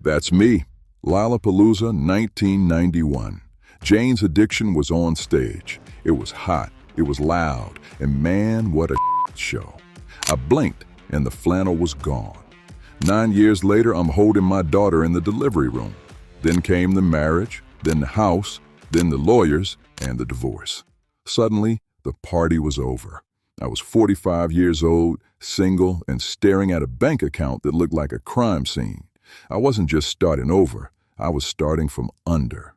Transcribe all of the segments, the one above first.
That's me. Lollapalooza 1991. Jane's Addiction was on stage. It was hot, it was loud, and man, what a show. I blinked and the flannel was gone. 9 years later, I'm holding my daughter in the delivery room. Then came the marriage, then the house, then the lawyers, and the divorce. Suddenly, the party was over. I was 45 years old, single, and staring at a bank account that looked like a crime scene. I wasn't just starting over, I was starting from under.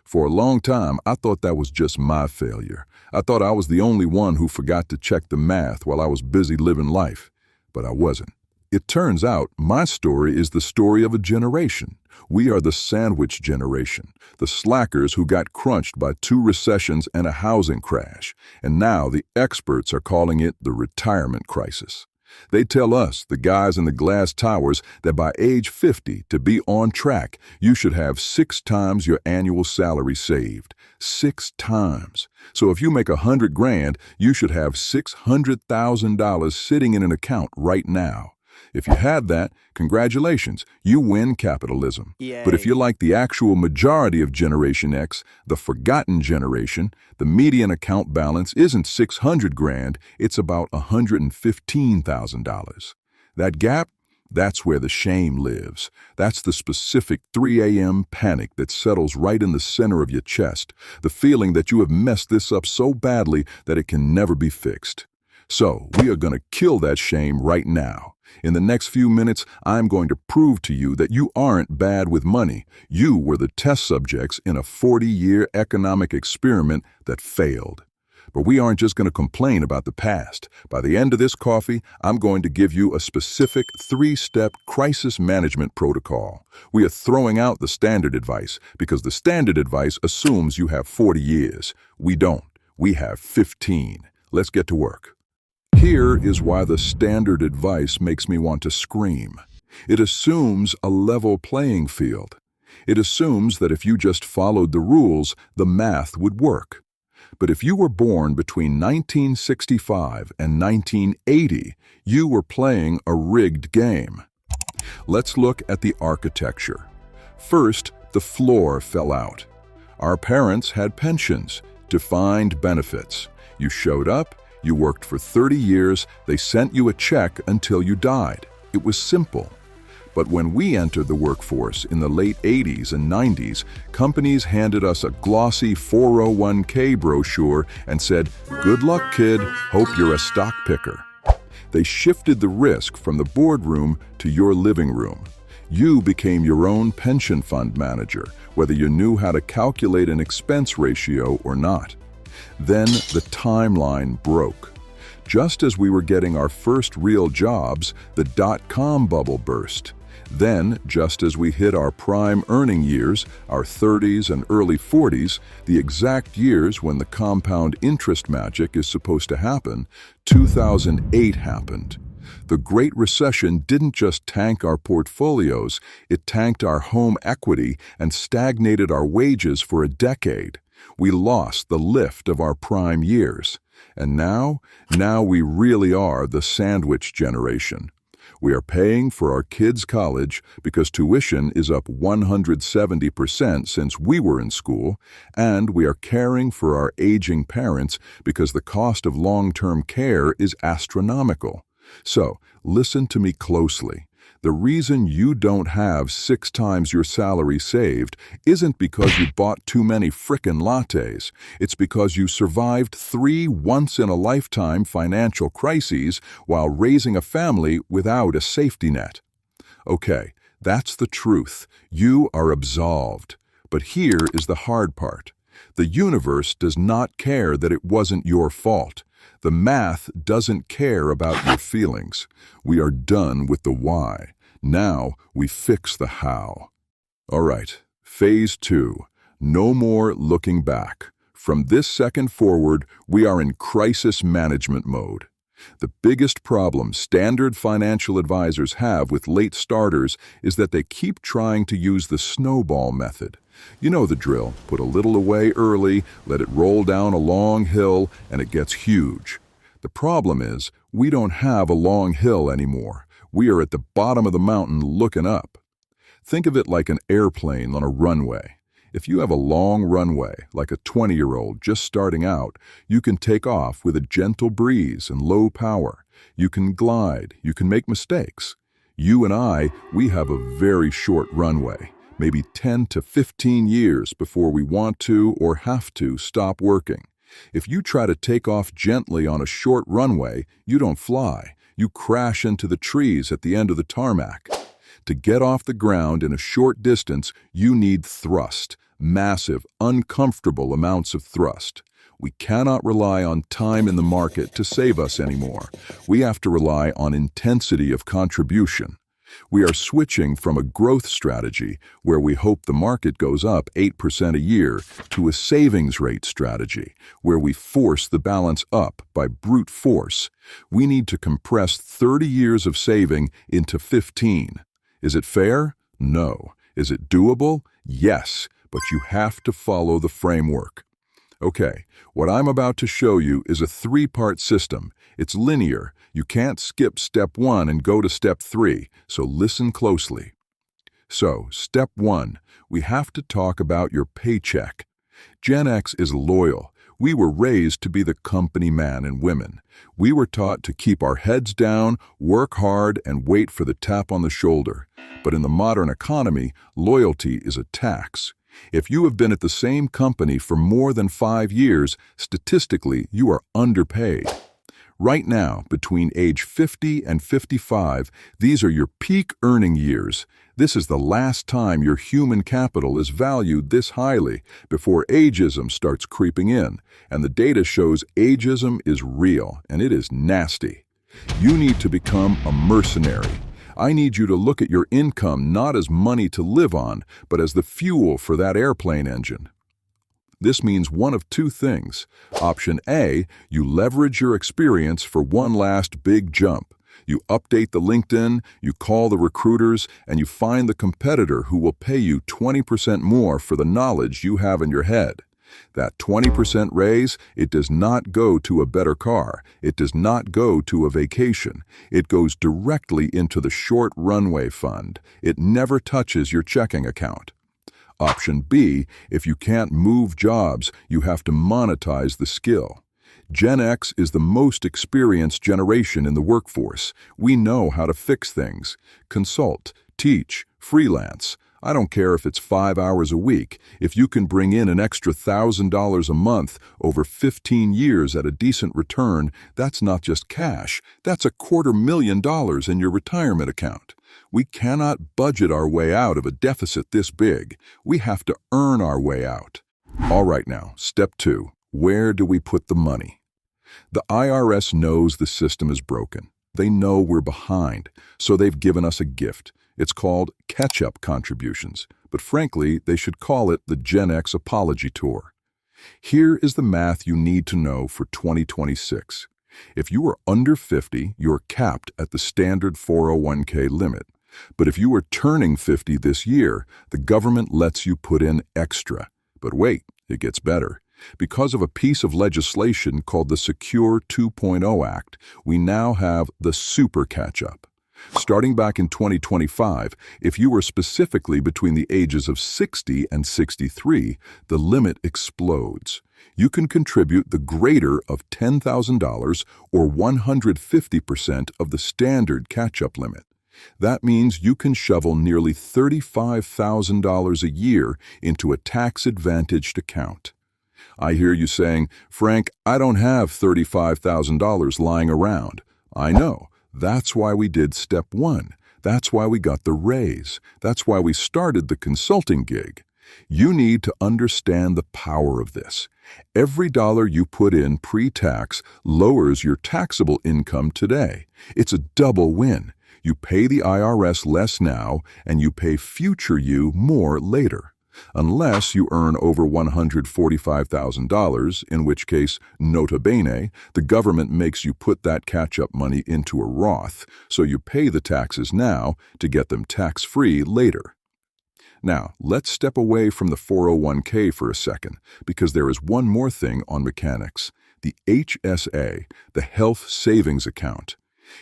For a long time, I thought that was just my failure. I thought I was the only one who forgot to check the math while I was busy living life. But I wasn't. It turns out my story is the story of a generation. We are the sandwich generation, the slackers who got crunched by 2 recessions and a housing crash. And now the experts are calling it the retirement crisis. They tell us, the guys in the glass towers, that by age 50, to be on track, you should have 6 times your annual salary saved. 6 times. So if you make $100,000, you should have $600,000 sitting in an account right now. If you had that, congratulations, you win capitalism. Yay. But if you're like the actual majority of Generation X, the forgotten generation, the median account balance isn't $600,000, it's about $115,000. That gap, that's where the shame lives. That's the specific 3 a.m. panic that settles right in the center of your chest, the feeling that you have messed this up so badly that it can never be fixed. So, we are going to kill that shame right now. In the next few minutes, I'm going to prove to you that you aren't bad with money. You were the test subjects in a 40-year economic experiment that failed. But we aren't just going to complain about the past. By the end of this coffee, I'm going to give you a specific 3-step crisis management protocol. We are throwing out the standard advice because the standard advice assumes you have 40 years. We don't. We have 15. Let's get to work. Here is why the standard advice makes me want to scream. It assumes a level playing field. It assumes that if you just followed the rules, the math would work. But if you were born between 1965 and 1980, you were playing a rigged game. Let's look at the architecture. First, the floor fell out. Our parents had pensions, defined benefits. You showed up, you worked for 30 years, they sent you a check until you died. It was simple. But when we entered the workforce in the late 80s and 90s, companies handed us a glossy 401k brochure and said, "Good luck, kid, hope you're a stock picker." They shifted the risk from the boardroom to your living room. You became your own pension fund manager, whether you knew how to calculate an expense ratio or not. Then the timeline broke. Just as we were getting our first real jobs, the dot-com bubble burst. Then, just as we hit our prime earning years, our 30s and early 40s, the exact years when the compound interest magic is supposed to happen, 2008 happened. The Great Recession didn't just tank our portfolios, it tanked our home equity and stagnated our wages for a decade. We lost the lift of our prime years. And now we really are the sandwich generation. We are paying for our kids' college because tuition is up 170% since we were in school, and we are caring for our aging parents because the cost of long-term care is astronomical. So, listen to me closely. The reason you don't have 6 times your salary saved isn't because you bought too many frickin' lattes. It's because you survived 3 once-in-a-lifetime financial crises while raising a family without a safety net. Okay, that's the truth. You are absolved. But here is the hard part. The universe does not care that it wasn't your fault. The math doesn't care about your feelings. We are done with the why. Now we fix the how. All right, phase 2. No more looking back. From this second forward, we are in crisis management mode. The biggest problem standard financial advisors have with late starters is that they keep trying to use the snowball method. You know the drill. Put a little away early, let it roll down a long hill, and it gets huge. The problem is, we don't have a long hill anymore. We are at the bottom of the mountain looking up. Think of it like an airplane on a runway. If you have a long runway, like a 20-year-old just starting out, you can take off with a gentle breeze and low power. You can glide, you can make mistakes. You and I, we have a very short runway, maybe 10 to 15 years before we want to or have to stop working. If you try to take off gently on a short runway, you don't fly. You crash into the trees at the end of the tarmac. To get off the ground in a short distance, you need thrust, massive, uncomfortable amounts of thrust. We cannot rely on time in the market to save us anymore. We have to rely on intensity of contribution. We are switching from a growth strategy, where we hope the market goes up 8% a year, to a savings rate strategy, where we force the balance up by brute force. We need to compress 30 years of saving into 15. Is it fair? No. Is it doable? Yes, but you have to follow the framework. Okay, what I'm about to show you is a 3-part system. It's linear. You can't skip step 1 and go to step 3, so listen closely. So, step 1, we have to talk about your paycheck. Gen X is loyal. We were raised to be the company man and women. We were taught to keep our heads down, work hard, and wait for the tap on the shoulder. But in the modern economy, loyalty is a tax. If you have been at the same company for more than 5 years, statistically, you are underpaid. Right now, between age 50 and 55, these are your peak earning years. This is the last time your human capital is valued this highly before ageism starts creeping in. And the data shows ageism is real, and it is nasty. You need to become a mercenary. I need you to look at your income not as money to live on, but as the fuel for that airplane engine. This means one of 2 things. Option A, you leverage your experience for one last big jump. You update the LinkedIn, you call the recruiters, and you find the competitor who will pay you 20% more for the knowledge you have in your head. That 20% raise, it does not go to a better car. It does not go to a vacation. It goes directly into the short runway fund. It never touches your checking account. Option B, if you can't move jobs, you have to monetize the skill. Gen X is the most experienced generation in the workforce. We know how to fix things. Consult, teach, freelance. I don't care if it's 5 hours a week. If you can bring in an extra $1,000 a month over 15 years at a decent return, that's not just cash. That's $250,000 in your retirement account. We cannot budget our way out of a deficit this big. We have to earn our way out. All right now, step 2. Where do we put the money? The IRS knows the system is broken. They know we're behind, so they've given us a gift. It's called catch-up contributions, but frankly, they should call it the Gen X Apology Tour. Here is the math you need to know for 2026. If you are under 50, you're capped at the standard 401k limit. But if you are turning 50 this year, the government lets you put in extra. But wait, it gets better. Because of a piece of legislation called the Secure 2.0 Act, we now have the super catch-up. Starting back in 2025, if you were specifically between the ages of 60 and 63, the limit explodes. You can contribute the greater of $10,000 or 150% of the standard catch-up limit. That means you can shovel nearly $35,000 a year into a tax-advantaged account. I hear you saying, Frank, I don't have $35,000 lying around. I know. That's why we did step 1. That's why we got the raise. That's why we started the consulting gig. You need to understand the power of this. Every dollar you put in pre-tax lowers your taxable income today. It's a double win. You pay the IRS less now, and you pay future you more later. Unless you earn over $145,000, in which case, nota bene, the government makes you put that catch-up money into a Roth, so you pay the taxes now to get them tax-free later. Now, let's step away from the 401k for a second, because there is one more thing on mechanics, the HSA, the Health Savings Account.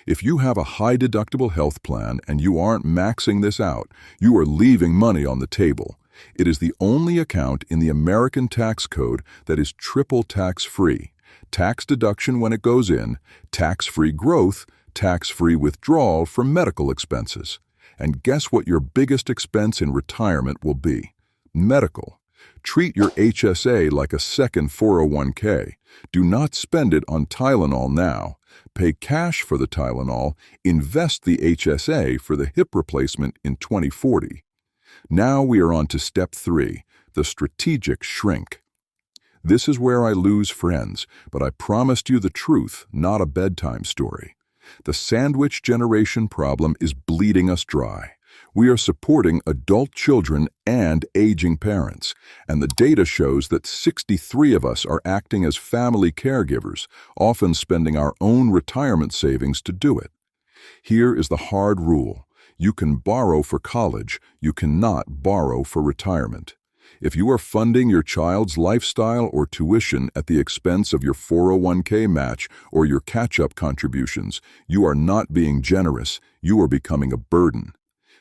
If you have a high-deductible health plan and you aren't maxing this out, you are leaving money on the table. It is the only account in the American tax code that is triple tax-free. Tax deduction when it goes in, tax-free growth, tax-free withdrawal from medical expenses. And guess what your biggest expense in retirement will be? Medical. Treat your HSA like a second 401k. Do not spend it on Tylenol now. Pay cash for the Tylenol. Invest the HSA for the hip replacement in 2040. Now we are on to step 3, the strategic shrink. This is where I lose friends, but I promised you the truth, not a bedtime story. The sandwich generation problem is bleeding us dry. We are supporting adult children and aging parents, and the data shows that 63 of us are acting as family caregivers, often spending our own retirement savings to do it. Here is the hard rule. You can borrow for college, you cannot borrow for retirement. If you are funding your child's lifestyle or tuition at the expense of your 401k match or your catch-up contributions, you are not being generous, you are becoming a burden.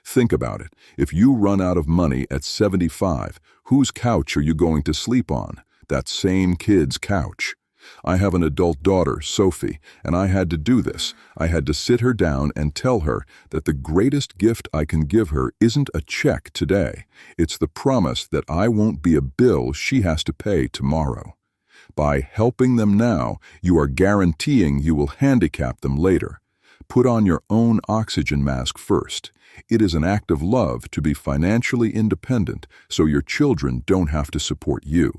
Think about it. If you run out of money at 75, whose couch are you going to sleep on? That same kid's couch. I have an adult daughter, Sophie, and I had to do this. I had to sit her down and tell her that the greatest gift I can give her isn't a check today. It's the promise that I won't be a bill she has to pay tomorrow. By helping them now, you are guaranteeing you will handicap them later. Put on your own oxygen mask first. It is an act of love to be financially independent so your children don't have to support you.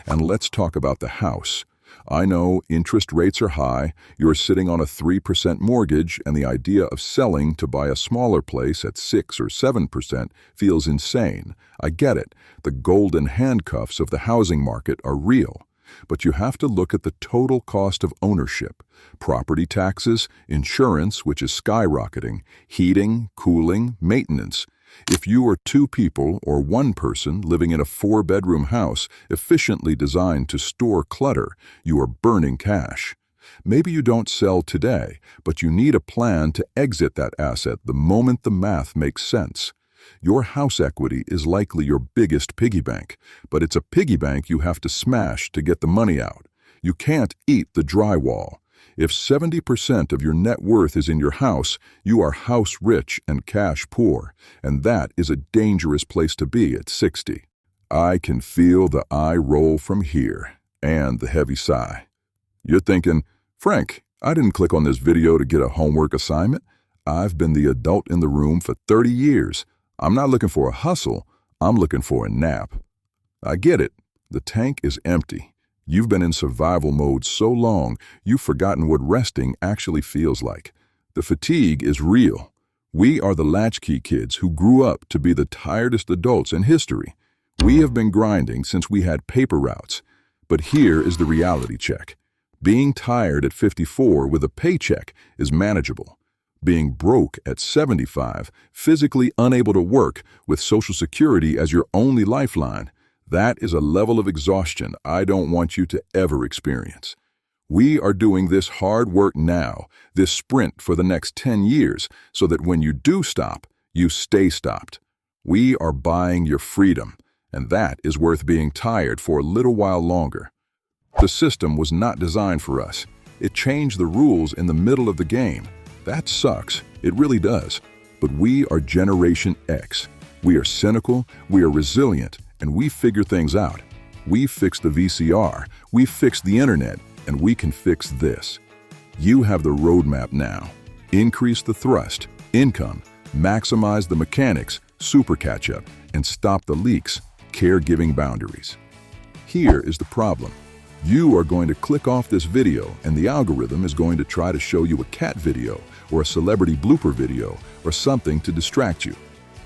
And let's talk about the house. I know interest rates are high, you're sitting on a 3% mortgage, and the idea of selling to buy a smaller place at 6 or 7% feels insane. I get it. The golden handcuffs of the housing market are real. But you have to look at the total cost of ownership. Property taxes, insurance, which is skyrocketing, heating, cooling, maintenance. If you are 2 people or 1 person living in a 4-bedroom house efficiently designed to store clutter, you are burning cash. Maybe you don't sell today, but you need a plan to exit that asset the moment the math makes sense. Your house equity is likely your biggest piggy bank, but it's a piggy bank you have to smash to get the money out. You can't eat the drywall. If 70% of your net worth is in your house, you are house rich and cash poor, and that is a dangerous place to be at 60. I can feel the eye roll from here, and the heavy sigh. You're thinking, Frank, I didn't click on this video to get a homework assignment. I've been the adult in the room for 30 years. I'm not looking for a hustle, I'm looking for a nap. I get it. The tank is empty. You've been in survival mode so long, you've forgotten what resting actually feels like. The fatigue is real. We are the latchkey kids who grew up to be the tiredest adults in history. We have been grinding since we had paper routes. But here is the reality check. Being tired at 54 with a paycheck is manageable. Being broke at 75, physically unable to work with Social Security as your only lifeline, that is a level of exhaustion I don't want you to ever experience. We are doing this hard work now, this sprint for the next 10 years, so that when you do stop, you stay stopped. We are buying your freedom, and that is worth being tired for a little while longer. The system was not designed for us. It changed the rules in the middle of the game. That sucks. It really does. But we are Generation X. We are cynical, we are resilient, and we figure things out. We fixed the VCR, we fixed the internet, and we can fix this. You have the roadmap now. Increase the thrust, income, maximize the mechanics, super catch-up, and stop the leaks, caregiving boundaries. Here is the problem. You are going to click off this video, and the algorithm is going to try to show you a cat video or a celebrity blooper video or something to distract you.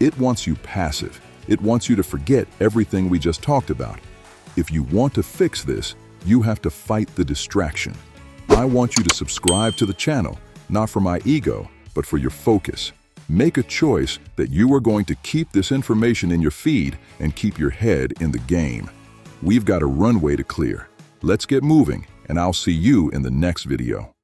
It wants you passive. It wants you to forget everything we just talked about. If you want to fix this, you have to fight the distraction. I want you to subscribe to the channel, not for my ego, but for your focus. Make a choice that you are going to keep this information in your feed and keep your head in the game. We've got a runway to clear. Let's get moving, and I'll see you in the next video.